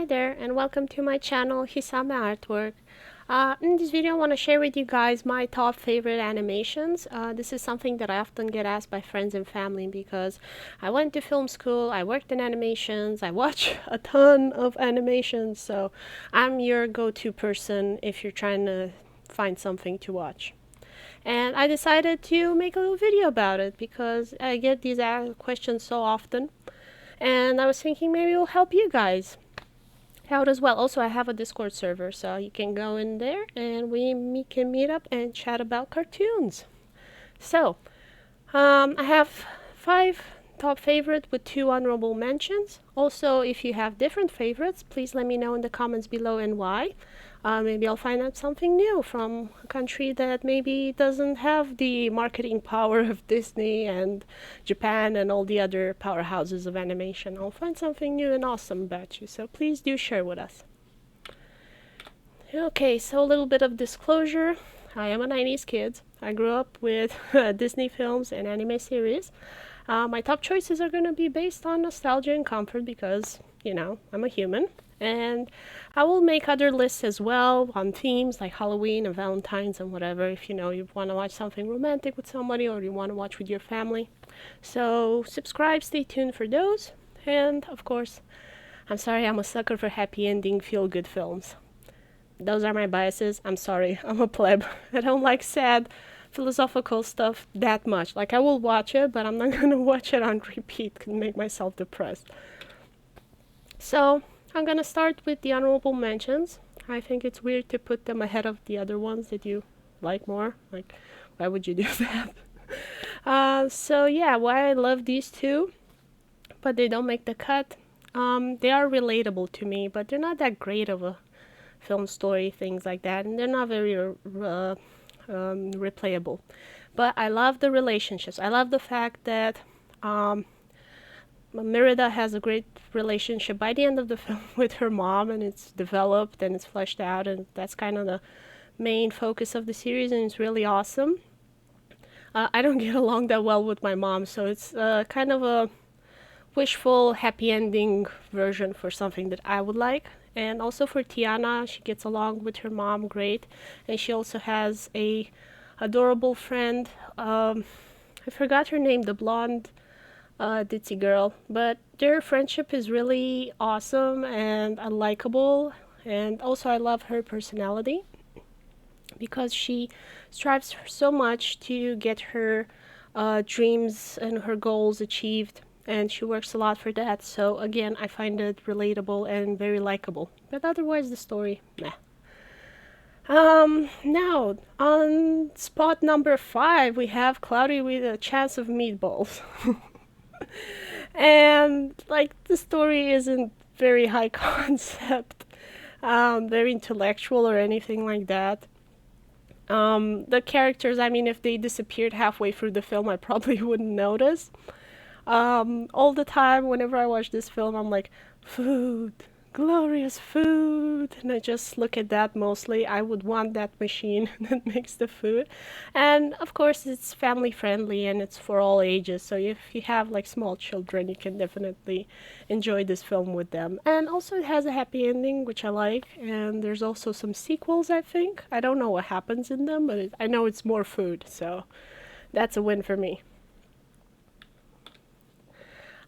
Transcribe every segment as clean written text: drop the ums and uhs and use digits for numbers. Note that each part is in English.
Hi there, and welcome to my channel, Hisame Artwork. In this video, I want to share with you guys my top favorite animations. This is something that I often get asked by friends and family because I went to film school, I worked in animations, I watch a ton of animations, so I'm your go-to person if you're trying to find something to watch. And I decided to make a little video about it because I get these questions so often, and I was thinking maybe it will help you guys out as well. Also, I have a Discord server, so you can go in there and we can meet up and chat about cartoons. So, I have 5 top favorites with 2 honorable mentions. Also, if you have different favorites, please let me know in the comments below and why. Maybe I'll find out something new from a country that maybe doesn't have the marketing power of Disney and Japan and all the other powerhouses of animation. I'll find something new and awesome about you, so please do share with us. Okay, so a little bit of disclosure. I am a 90s kid. I grew up with Disney films and anime series. My top choices are going to be based on nostalgia and comfort because, you know, I'm a human. And I will make other lists as well on themes like Halloween and Valentine's and whatever, if you know you want to watch something romantic with somebody or you want to watch with your family. So subscribe, stay tuned for those. And of course, I'm sorry, I'm a sucker for happy ending feel-good films. Those are my biases. I'm sorry, I'm a pleb. I don't like sad philosophical stuff that much. Like, I will watch it, but I'm not gonna watch it on repeat and make myself depressed. So I'm gonna start with the honorable mentions. I think it's weird to put them ahead of the other ones that you like more. Like, why would you do that? So yeah, why I love these two, but they don't make the cut. They are relatable to me, but they're not that great of a film story, things like that, and they're not very replayable. But I love the relationships. I love the fact that Merida has a great relationship by the end of the film with her mom, and it's developed and it's fleshed out, and that's kind of the main focus of the series, and it's really awesome. I don't get along that well with my mom, so it's kind of a wishful happy ending version for something that I would like. And also for Tiana, she gets along with her mom great, and she also has a adorable friend. I forgot her name, the blonde ditzy girl, but their friendship is really awesome and unlikable. And also I love her personality because she strives so much to get her dreams and her goals achieved, and she works a lot for that. So again, I find it relatable and very likable. But otherwise, the story, meh. Now, on spot number 5, we have Cloudy with a Chance of Meatballs. And, like, the story isn't very high concept, very intellectual or anything like that. The characters, I mean, if they disappeared halfway through the film, I probably wouldn't notice. All the time, whenever I watch this film, I'm like, food, glorious food, and I just look at that mostly. I would want that machine that makes the food. And of course, it's family friendly and it's for all ages, so if you have like small children, you can definitely enjoy this film with them. And also it has a happy ending, which I like, and there's also some sequels, I think. I don't know what happens in them, but I know it's more food, so that's a win for me.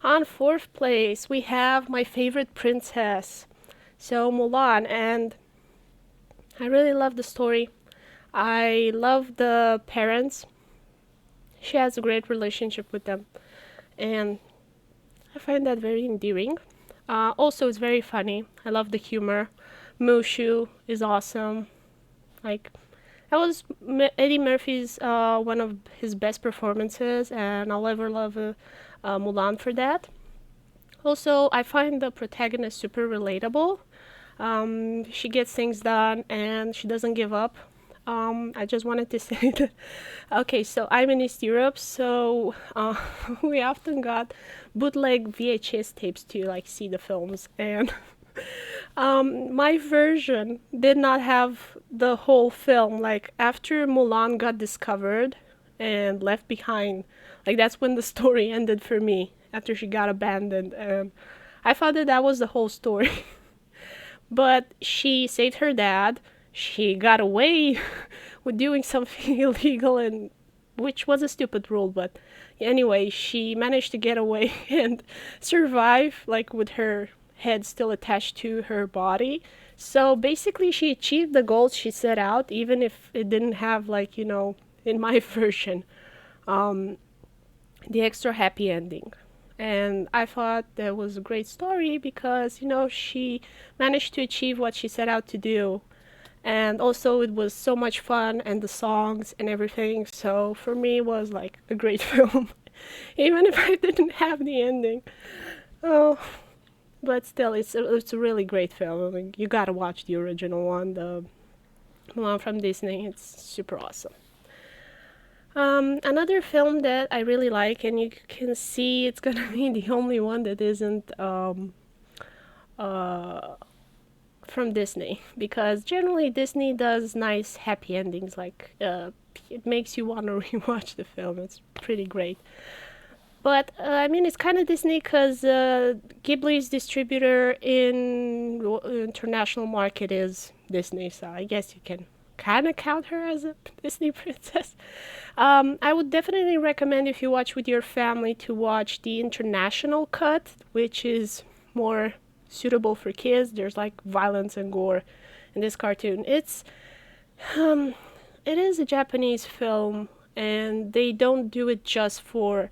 On 4th place, we have my favorite princess, so Mulan, and I really love the story. I love the parents. She has a great relationship with them, and I find that very endearing. Also, it's very funny. I love the humor. Mushu is awesome. Like, that was Eddie Murphy's one of his best performances, and I'll ever love Mulan for that. Also, I find the protagonist super relatable. She gets things done and she doesn't give up. I just wanted to say that. Okay, so I'm in East Europe, so we often got bootleg VHS tapes to like see the films, and my version did not have the whole film. Like, after Mulan got discovered and left behind, like, that's when the story ended for me, after she got abandoned, and I thought that that was the whole story. But she saved her dad. She got away with doing something illegal, and which was a stupid rule, but anyway, she managed to get away and survive, like with her head still attached to her body. So basically, she achieved the goals she set out, even if it didn't have, like, in my version, um, the extra happy ending. And I thought that was a great story because, she managed to achieve what she set out to do. And also, it was so much fun, and the songs and everything. So for me, it was like a great film, even if I didn't have the ending. Oh, but still, it's a really great film. I mean, you gotta watch the original one, the one from Disney. It's super awesome. Another film that I really like, and you can see it's gonna be the only one that isn't uh, from Disney, because generally Disney does nice happy endings. Like it makes you want to rewatch the film. It's pretty great. But I mean, it's kind of Disney because Ghibli's distributor in international market is Disney, so I guess you can kind of count her as a Disney princess. I would definitely recommend, if you watch with your family, to watch the international cut, which is more suitable for kids. There's like violence and gore in this cartoon. Um, it is a Japanese film, and they don't do it just for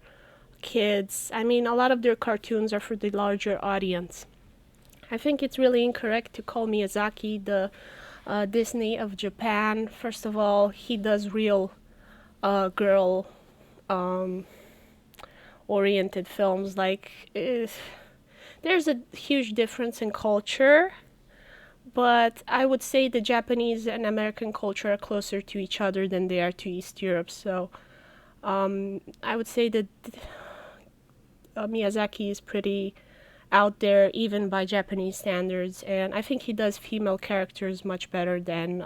kids. I mean, a lot of their cartoons are for the larger audience. I think it's really incorrect to call Miyazaki the Disney of Japan. First of all, he does real girl um, oriented films. Like, there's a huge difference in culture, but I would say the Japanese and American culture are closer to each other than they are to East Europe. So I would say that Miyazaki is pretty out there, even by Japanese standards, and I think he does female characters much better than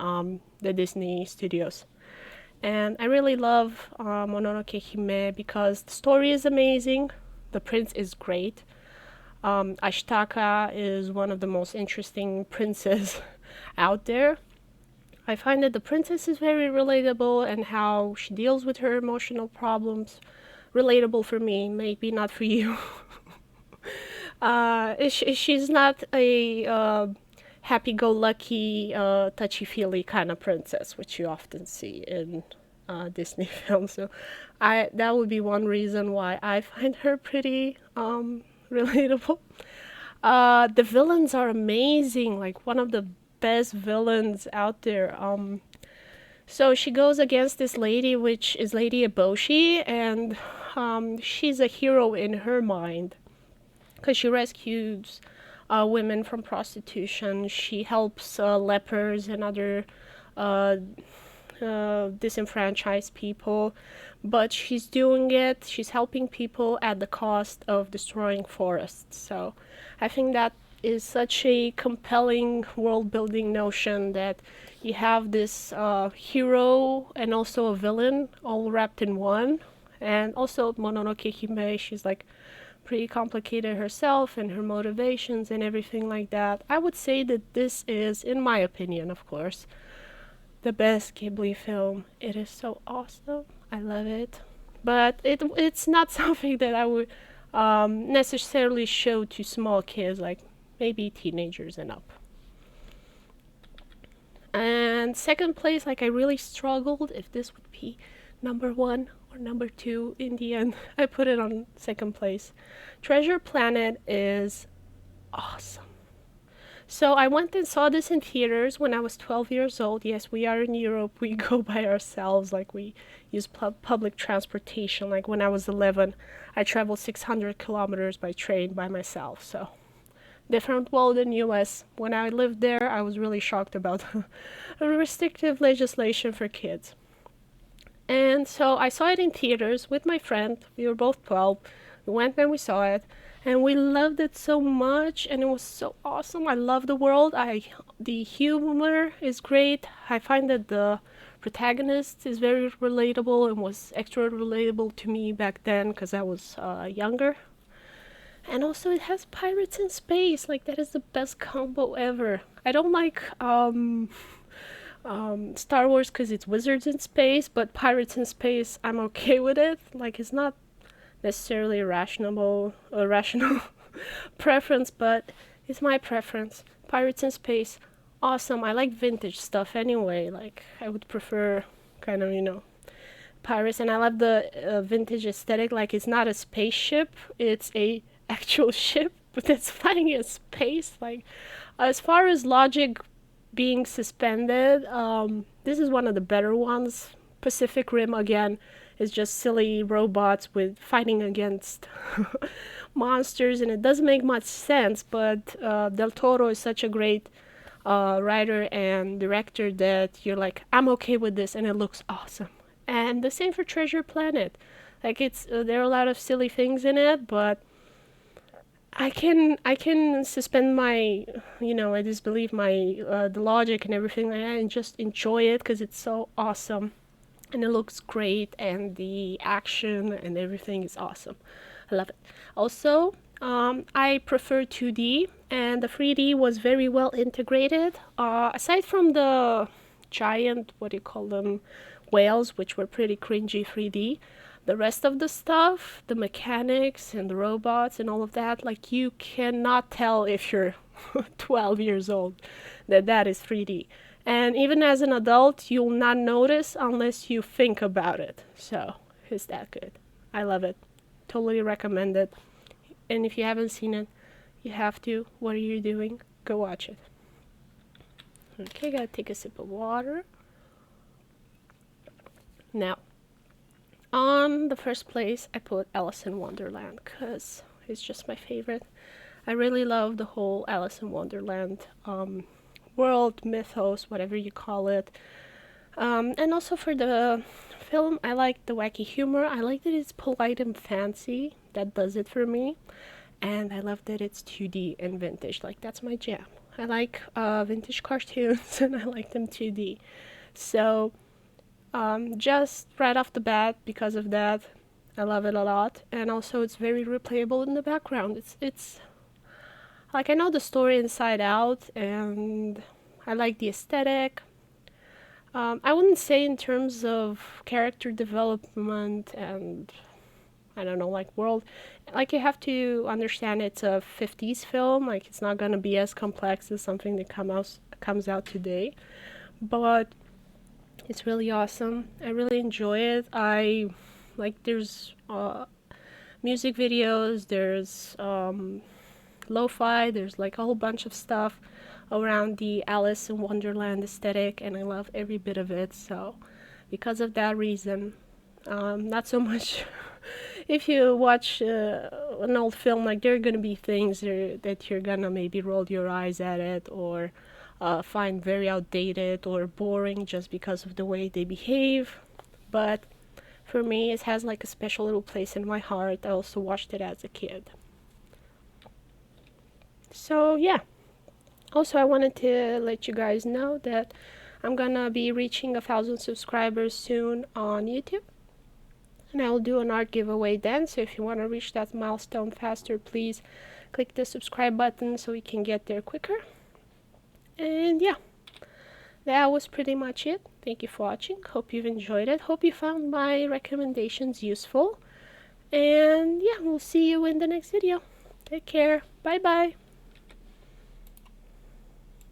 the Disney studios. And I really love Mononoke-hime because the story is amazing, the prince is great. Ashitaka is one of the most interesting princes out there. I find that the princess is very relatable, and how she deals with her emotional problems, relatable for me, maybe not for you. She's not a happy-go-lucky, touchy-feely kind of princess, which you often see in Disney films. So, that would be one reason why I find her pretty relatable. The villains are amazing, like one of the best villains out there. So she goes against this lady, which is Lady Eboshi, and she's a hero in her mind because she rescues women from prostitution. She helps lepers and other uh, disenfranchised people, but she's helping people at the cost of destroying forests. So I think that is such a compelling world building notion, that you have this hero and also a villain all wrapped in one. And also Mononoke-hime, she's like pretty complicated herself and her motivations and everything like that. I would say that this is, in my opinion, of course, the best Ghibli film. It is so awesome. I love it. But it's not something that I would necessarily show to small kids, like maybe teenagers and up. And second place, like I really struggled if this would be number one or number two. In the end, I put it on second place. Treasure Planet is awesome. So I went and saw this in theaters when I was 12 years old. Yes, we are in Europe. We go by ourselves. Like, we use public transportation. Like, when I was 11, I traveled 600 kilometers by train by myself. So different world in US. When I lived there, I was really shocked about restrictive legislation for kids. And so I saw it in theaters with my friend. We were both 12. We went and we saw it, and we loved it so much, and it was so awesome. I love the world. The humor is great. I find that the protagonist is very relatable, and was extra relatable to me back then because I was younger. And also it has pirates in space. Like that is the best combo ever. I don't like Star Wars because it's wizards in space, but pirates in space, I'm okay with it. Like it's not necessarily a rational preference, but it's my preference. Pirates in space, awesome. I like vintage stuff anyway. Like I would prefer kind of pirates, and I love the vintage aesthetic. Like it's not a spaceship, it's a actual ship, but that's flying in space. Like as far as logic being suspended, this is one of the better ones. Pacific Rim again is just silly robots with fighting against monsters, and it doesn't make much sense. But Del Toro is such a great writer and director that you're like, I'm okay with this, and it looks awesome. And the same for Treasure Planet. Like it's there are a lot of silly things in it, but I can suspend my I disbelieve my the logic and everything like that and just enjoy it because it's so awesome and it looks great and the action and everything is awesome. I love it. Also, I prefer 2D and the 3D was very well integrated. Aside from the giant, what do you call them, whales, which were pretty cringy 3D. The rest of the stuff, the mechanics and the robots and all of that, like you cannot tell if you're 12 years old that that is 3D. And even as an adult, you'll not notice unless you think about it. So, it's that good. I love it. Totally recommend it. And if you haven't seen it, you have to. What are you doing? Go watch it. Okay, gotta take a sip of water. Now, on the first place, I put Alice in Wonderland because it's just my favorite. I really love the whole Alice in Wonderland world, mythos, whatever you call it. And also for the film, I like the wacky humor. I like that it's polite and fancy. That does it for me. And I love that it's 2D and vintage. Like, that's my jam. I like vintage cartoons and I like them 2D. So, just right off the bat, because of that, I love it a lot. And also, it's very replayable in the background. It's like I know the story inside out, and I like the aesthetic. I wouldn't say in terms of character development and I don't know, like world. Like you have to understand it's a 50s film. Like it's not gonna be as complex as something that comes out today, but it's really awesome. I really enjoy it. I like there's music videos. There's lo-fi. There's like a whole bunch of stuff around the Alice in Wonderland aesthetic, and I love every bit of it. So, because of that reason, not so much. If you watch an old film, like there are gonna be things that you're gonna maybe roll your eyes at it or find very outdated or boring just because of the way they behave. But for me, it has like a special little place in my heart. I also watched it as a kid. So yeah. Also, I wanted to let you guys know that I'm gonna be reaching 1,000 subscribers soon on YouTube. And I'll do an art giveaway then, so if you want to reach that milestone faster, please click the subscribe button so we can get there quicker. And yeah, that was pretty much it. Thank you for watching. Hope you've enjoyed it. Hope you found my recommendations useful. And yeah, we'll see you in the next video. Take care. Bye bye.